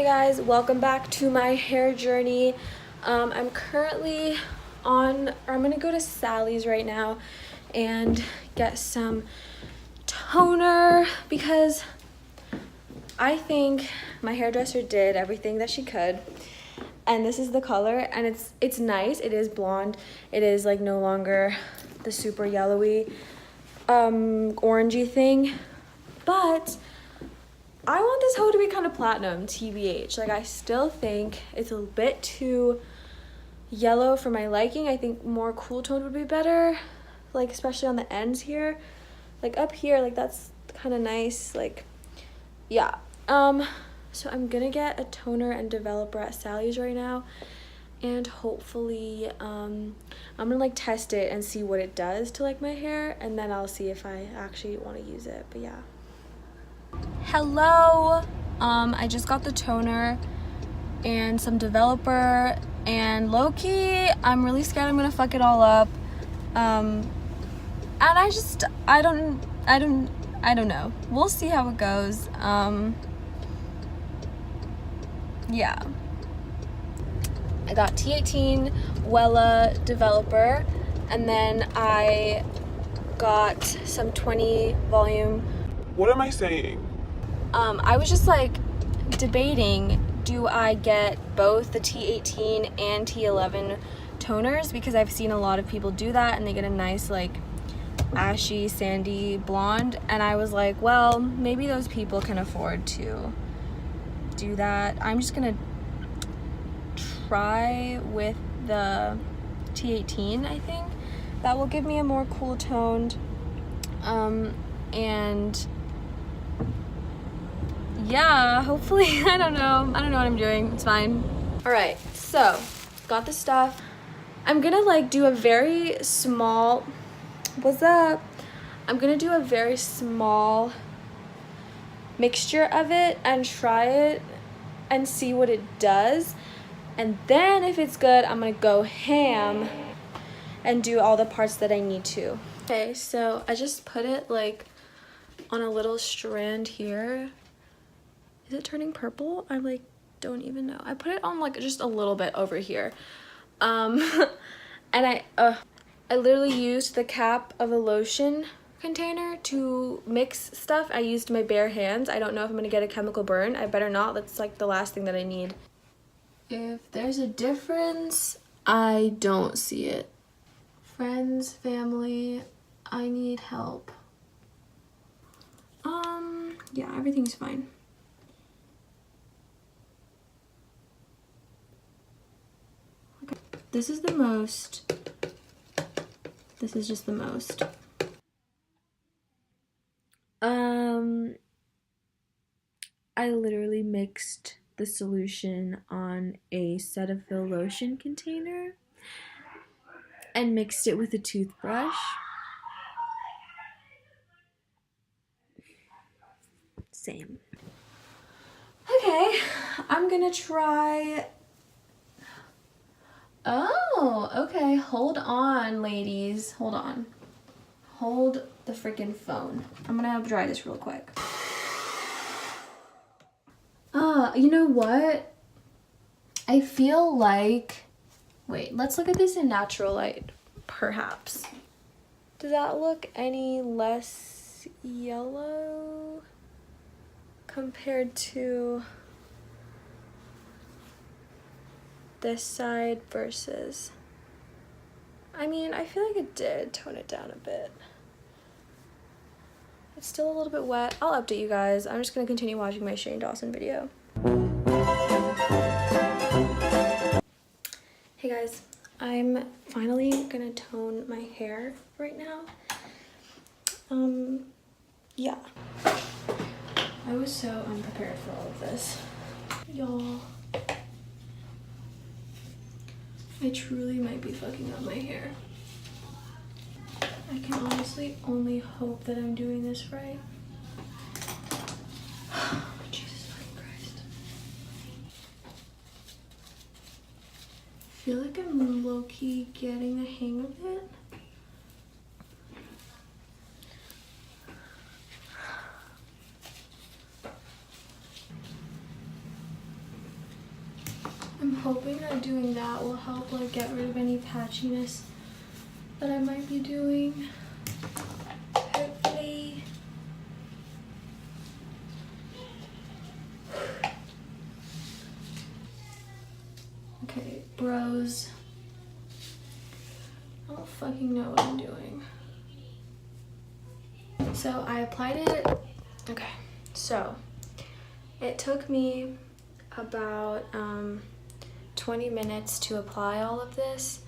guys, welcome back to my hair journey. I'm currently I'm gonna go to Sally's right now and get some toner because I think my hairdresser did everything that she could, and this is the color, and it's nice. It is blonde. It is like no longer the super yellowy orangey thing, but I want this hoe to be kind of platinum, TBH. Like, I still think it's a bit too yellow for my liking. I think more cool tone would be better, like especially on the ends here. Like up here, like that's kind of nice. Like, yeah. So I'm gonna get a toner and developer at Sally's right now, and hopefully I'm gonna like test it and see what it does to like my hair, and then I'll see if I actually want to use it. But yeah. Hello, I just got the toner and some developer, and low-key I'm really scared I'm gonna fuck it all up, and I don't know. We'll see how it goes. Yeah, I got T18 Wella developer, and then I got some 20 volume. What am I saying? I was just like debating, do I get both the T18 and T11 toners, because I've seen a lot of people do that and they get a nice like ashy sandy blonde, and I was like, well, maybe those people can afford to do that. I'm just gonna try with the T18. I think that will give me a more cool toned, and yeah, hopefully. I don't know what I'm doing. It's fine. All right, so got the stuff. I'm gonna like do a very small, I'm gonna do a very small mixture of it and try it and see what it does, and then if it's good, I'm gonna go ham and do all the parts that I need to. Okay, so I just put it like on a little strand here. Is it turning purple? I like don't even know. I put it on like just a little bit over here, and I literally used the cap of a lotion container to mix stuff. I used my bare hands. I don't know if I'm gonna get a chemical burn. I better not. That's like the last thing that I need. If there's a difference, I don't see it. Friends, family, I need help. Yeah, everything's fine. Okay. This is the most. This is just the most. I literally mixed the solution on a Cetaphil lotion container and mixed it with a toothbrush. Same. Okay, I'm gonna try. Oh, okay, hold on, ladies. Hold on. Hold the freaking phone. I'm gonna dry this real quick. You know what? I feel like, wait, let's look at this in natural light, perhaps. Does that look any less yellow compared to this side versus, I mean, I feel like it did tone it down a bit. It's still a little bit wet. I'll update you guys. I'm just gonna continue watching my Shane Dawson video. Hey guys, I'm finally gonna tone my hair right now. Yeah. I was so unprepared for all of this. Y'all, I truly might be fucking up my hair. I can honestly only hope that I'm doing this right. Jesus fucking Christ. I feel like I'm low-key getting the hang of it. hoping that doing that will help like get rid of any patchiness that I might be doing. Hopefully. Okay, bros. I don't fucking know what I'm doing. So I applied it. Okay, so it took me about 20 minutes to apply all of this.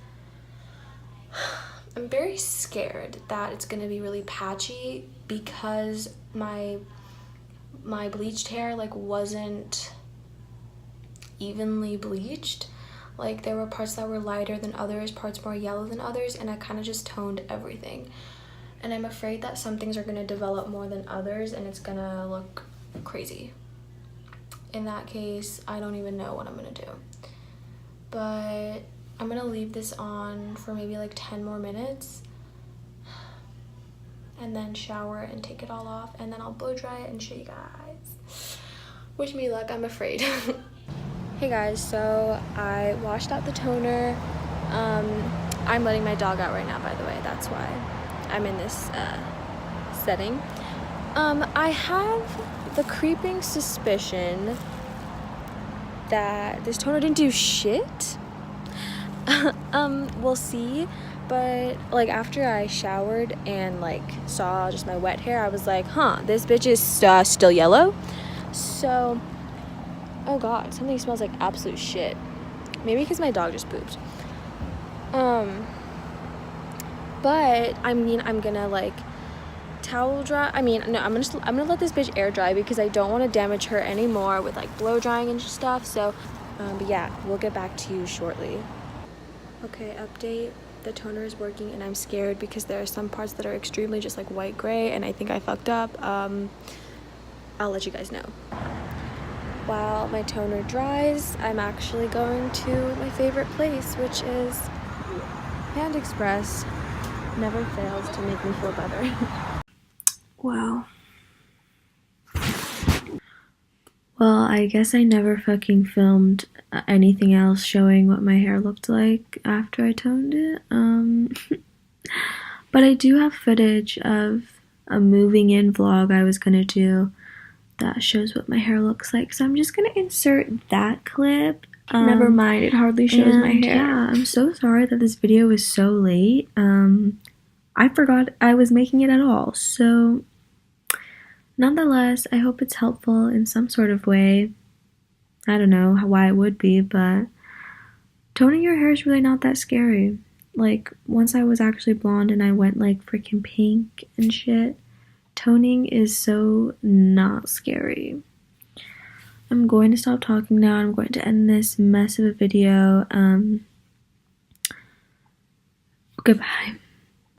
I'm very scared that it's gonna be really patchy because my bleached hair like wasn't evenly bleached. Like there were parts that were lighter than others, parts more yellow than others, and I kind of just toned everything. And I'm afraid that some things are gonna develop more than others and it's gonna look crazy. In that case, I don't even know what I'm gonna do. But I'm gonna leave this on for maybe like 10 more minutes and then shower and take it all off, and then I'll blow dry it and show you guys. Wish me luck, I'm afraid. Hey guys, so I washed out the toner. I'm letting my dog out right now, by the way, that's why I'm in this setting. I have the creeping suspicion that this toner didn't do shit. We'll see, but like after I showered and like saw just my wet hair, I was like, huh, this bitch is still yellow. So, oh god, something smells like absolute shit. Maybe because my dog just pooped. But I mean, I'm gonna like towel dry. I mean, no, I'm gonna let this bitch air dry because I don't want to damage her anymore with like blow drying and stuff. So, but yeah, we'll get back to you shortly. Okay, update. The toner is working and I'm scared because there are some parts that are extremely just like white gray and I think I fucked up. I'll let you guys know. While my toner dries, I'm actually going to my favorite place, which is Panda Express. Never fails to make me feel better. Wow. Well, I guess I never fucking filmed anything else showing what my hair looked like after I toned it. But I do have footage of a moving in vlog I was gonna do that shows what my hair looks like. So I'm just gonna insert that clip. Never mind, it hardly shows my hair. Yeah, I'm so sorry that this video was so late. I forgot I was making it at all. So nonetheless, I hope it's helpful in some sort of way. I don't know why it would be, but toning your hair is really not that scary. Like, once I was actually blonde and I went like freaking pink and shit, toning is so not scary. I'm going to stop talking now. I'm going to end this mess of a video. Goodbye.